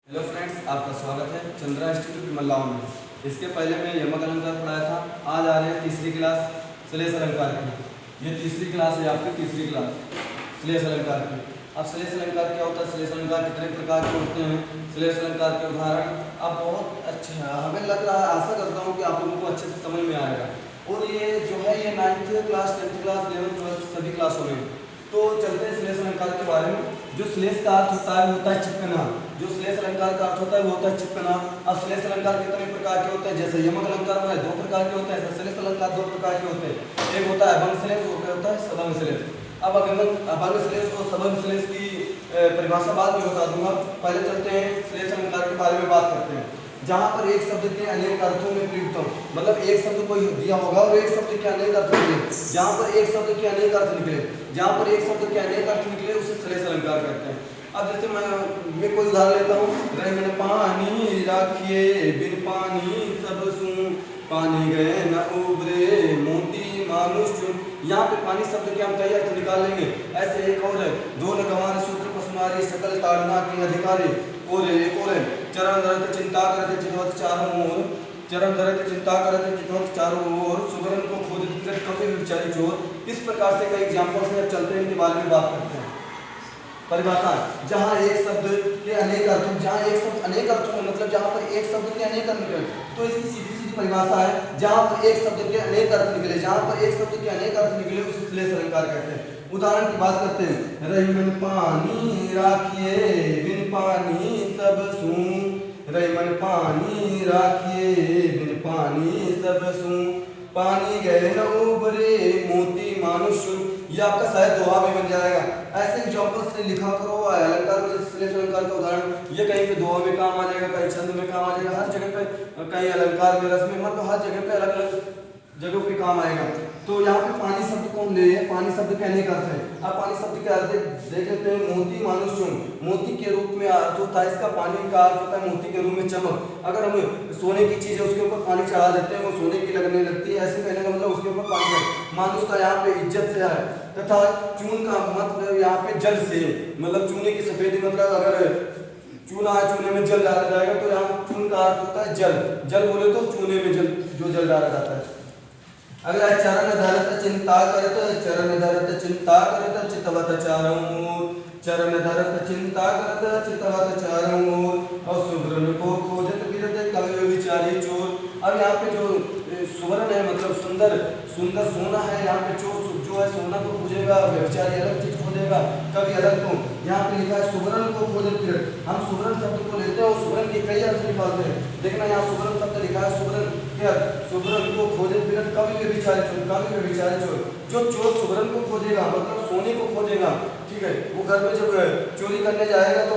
Hello friends, आपका स्वागत है चंद्रा इंस्टीट्यूट मल्लाव में। इसके पहले मैं यमक अलंकार पढ़ाया था। आज आ रहे हैं तीसरी क्लास श्लेष अलंकार की। ये तीसरी क्लास है आपकी, तीसरी क्लास श्लेष अलंकार की। अब श्लेष अलंकार क्या होता है, श्लेष अलंकार कितने प्रकार के होते हैं, श्लेष अलंकार के उदाहरण। अब बहुत अच्छा हमें लग रहा है, आशा करता हूँ कि आप लोगों को अच्छे से समझ में आएगा। और ये जो है ये 9th class 10th class 11th 12th सभी क्लासों में। तो चलते हैं श्लेष अलंकार के बारे में। जो श्लेष का अर्थ होता है वो होता है चिपकना। जो श्लेष अलंकार का अर्थ होता है वो होता है चिपकना। अब श्लेष अलंकार कितने प्रकार के होते हैं, जैसे यमक अलंकार में 2 प्रकार के होते हैं, ऐसे श्लेष अलंकार 2 प्रकार के होते हैं। एक होता है अभंग श्लेष, एक होता है सबंग श्लेष। अब अभंग श्लेष और सबंग श्लेष की परिभाषा बाद में बता दूंगा। पहले चलते हैं श्लेष अलंकार के बारे में बात करते हैं। जहाँ पर एक शब्द के अनेक अर्थों में प्रयुक्त हो, मतलब एक शब्द कोई दिया होगा और एक शब्द के अनेक अर्थ निकले। जहाँ पर एक शब्द के अनेक अर्थ निकले, जहाँ पर एक शब्द के अनेक अर्थ निकले उसे श्लेष अलंकार कहते हैं। अब जैसे मैं कोई उदाहरण लेता हूँ, रंगन पानी राखिए बिन पानी सब सूं, पानी गए न उबरे मोती मानुष चुन। यहाँ पे पानी शब्द के हम कई अर्थ निकाल लेंगे। ऐसे एक और है, धोल गंवार सूत्र पसमारी सकल ताड़ना के अधिकारी। और एक और है, चरण धरत चिंता करते चितवत चारों ओर, चरण धरत चिंता करते चितवत चारों ओर, सुगरन को खोद कभी विचारी चोर। इस प्रकार से कई एग्जाम्पल्स हैं, चलते हैं इनके बारे में बात करते हैं। परिभाषा, जहाँ एक शब्द के अनेक अर्थ, जहाँ एक शब्द अनेक अर्थ हो, मतलब जहाँ पर एक शब्द के अनेक अर्थ निकले, तो इसकी सीधी सीधी परिभाषा है, जहाँ पर एक शब्द के अनेक अर्थ निकले, जहाँ पर एक शब्द के अनेक अर्थ निकले उसे श्लेष अलंकार कहते हैं। उदाहरण की बात करते हैं, रहीमन पानी राखिए बिन पानी सब सूं, रहीमन पानी राखिए बिन पानी सब सूं, पानी गए न उबरे मोती मानुष चुन। ये आपका शायद दोहा में बन जाएगा। ऐसे एग्जाम्पल से लिखा करो अलंकार में, श्लेष अलंकार का उदाहरण। ये कहीं पे दोहा में काम आ जाएगा, कहीं छंद में काम आ जाएगा, हर जगह पे, कहीं अलंकार में, रस में, मतलब हर जगह पे अलग अलग जगहों पे काम आएगा। तो यहाँ पे पानी शब्द को हम ले, पानी शब्द के अनेक अर्थ है। अब पानी शब्द के अर्थ देख लेते हैं। मोती मानुष चुन, मोती के रूप में अर्थ होता है इसका, पानी का अर्थ होता है मोती के रूप में चमक। अगर हम सोने की चीज है उसके ऊपर पानी चढ़ा देते हैं, वो सोने की लगने लगती है, ऐसे कहने का मतलब उसके ऊपर पानी है। मानुष का यहाँ पे इज्जत से है, तथा चून का मतलब यहाँ पे जल से, मतलब चूने की सफेदी, मतलब अगर चूना है, चूने में जल डाला जाएगा तो यहाँ चून का अर्थ होता है जल। जल बोले तो चूने में जल, जो जल डाला जाता है। अगला चरण धरत चिंता करत, चरण धरत चिंता करत चितवत चारों ओर, चरण धरत चिंता करत चितवत चारों ओर, और सुवर्ण को खोजत फिरत कवि विचारी चोर। अब यहाँ पे जो सुवर्ण है, मतलब सुंदर सुंदर सोना है, यहाँ पे चोर जो है सोना को खोजेगा, व्यभिचारी अलग चीज खोजेगा, कवि अलग को। यहाँ पे लिखा है सुवर्ण को खोजत फिरत। हम सुवर्ण शब्द को लेते हैं और सुवर्ण के कई अर्थ निकालते हैं। देखना यहाँ सुवर्ण शब्द लिखा है, सुवर्ण के अर्थ, सुवर्ण को खोजत फिरत कवि व्यभिचारी चोर, कवि व्यभिचारी चोर। जो चोर सुवर्ण को खोजेगा, मतलब सोने को खोजेगा, ठीक है, वो घर में जब चोरी करने जाएगा तो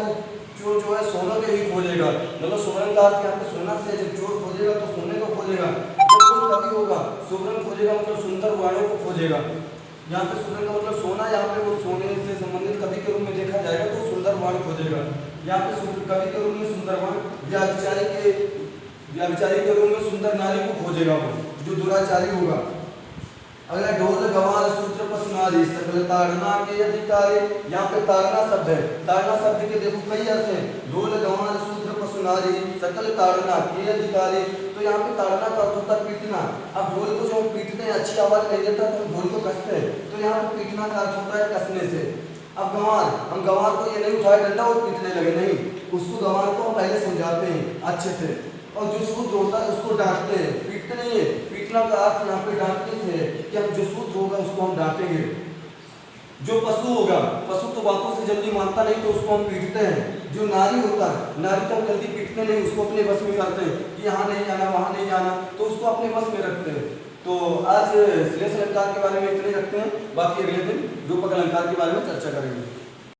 चोर जो है सोना के ही खोजेगा, मतलब सुवर्ण का अर्थ यहाँ पे सोना से, जब चोर खोजेगा तो सोने को खोजेगा। जब कोई कवि होगा सुवर्ण खोजेगा, मतलब सुंदर वर्णों को खोजेगा। यहाँ पे सुवर्ण का मतलब सोना, यहाँ पे वो सोने से संबंधित कवि के रूप में देखा जाएगा तो सुंदर वर्ण खोजेगा। यहाँ पे कवि के रूप में सुंदर वर्ण, व्यभिचारी के रूप में सुंदर नारी को खोजेगा, वो जो दुराचारी होगा। अगला ढोल गंवार सूत्र पसनारी सकल ताड़ना के अधिकारी। यहाँ पे ताड़ना शब्द है, ताड़ना शब्द के देखो कई अर्थ हैं। ढोल गंवार सूत्र पसनारी सकल ताड़ना के अधिकारी। तो यहाँ पे ताड़ना का अर्थ होता है पीटना। अब ढोल को जो हम पीटते हैं, अच्छी आवाज नहीं देता तो हम ढोल को कसते हैं, तो यहाँ पे पीटना का अर्थ होता है कसने से। अब गंवार, हम गंवार को ये नहीं उठाए डंडा और पीटने लगे, नहीं, उसको गंवार को हम पहले समझाते हैं अच्छे से, और जो शुद्ध होता है उसको डांटते हैं, पीटते नहीं है। पीटना का अर्थ यहाँ पे डांटने से है कि हम जो शुद्ध होगा उसको हम डांटेंगे। जो पशु होगा, पशु तो बातों से जल्दी मानता नहीं तो उसको हम पीटते हैं। जो नारी होता है, नारी तो हम जल्दी पीटते नहीं, उसको अपने बस में करते हैं कि यहाँ नहीं जाना वहाँ नहीं जाना, तो उसको अपने बस में रखते हैं। तो आज श्लेष अलंकार के बारे में इतने रखते हैं, बाकी अगले दिन रूपक अलंकार के बारे में चर्चा करेंगे।